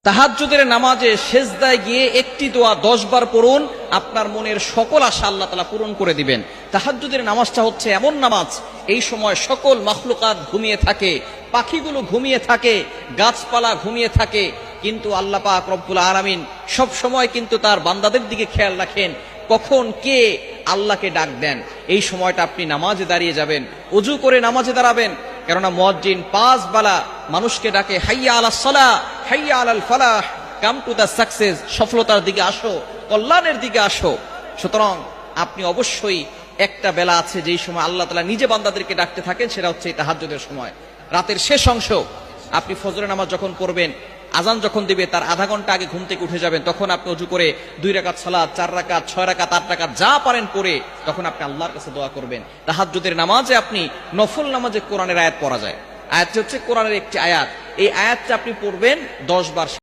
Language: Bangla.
তাহাজ্জুদের নামাজে সেজদায় গিয়ে একটি দোয়া 10 বার পড়ুন, আপনার মনের সকল আশা আল্লাহ তাআলা পূরণ করে দিবেন। তাহাজ্জুদের নামাজটা হচ্ছে এমন নামাজ, এই সময় সকল মাখলুকাত ঘুমিয়ে থাকে, পাখিগুলো ঘুমিয়ে থাকে, গাছপালা ঘুমিয়ে থাকে, কিন্তু আল্লাহ পাক রব্বুল আলামিন সব সময় কিন্তু তার বান্দাদের দিকে খেয়াল রাখেন, কখন কে আল্লাহকে ডাক দেন। এই সময়টা আপনি নামাজে দাঁড়িয়ে যাবেন, ওযু করে নামাজে দাঁড়াবেন, কেননা মুয়াজ্জিন 5 বেলা মানুষকে ডাকে, হাইয়া আলাস সালাহ, হাইয়া আলাল ফালাহ, কাম টু দ্য সাকসেস, সফলতার দিকে আসো, কল্যাণের দিকে আসো। সুতরাং আপনি অবশ্যই একটা বেলা আছে যেই সময় আল্লাহ তাআলা নিজে বান্দাদেরকে ডাকতে থাকেন, সেটা হচ্ছে এই তাহাজ্জুদের সময়, রাতের শেষ অংশ। আপনি ফজরের নামাজ যখন পড়বেন, আজান যখন দিবে তার আধা ঘন্টা আগে ঘুম থেকে উঠে যাবেন, তখন আপনি ওযু করে 2 রাকাত সালাত, 4 রাকাত, 6 রাকাত, 8 রাকাত যা পারেন পড়ে তখন আপনি আল্লাহর কাছে দোয়া করবেন। তাহাজ্জুদের নামাজে আপনি নফল নামাজে কোরআনের আয়াত পড়া যায়, আয়াতটি হচ্ছে কোরআনের একটি আয়াত, এই আয়াতটা আপনি পড়বেন 10 বার।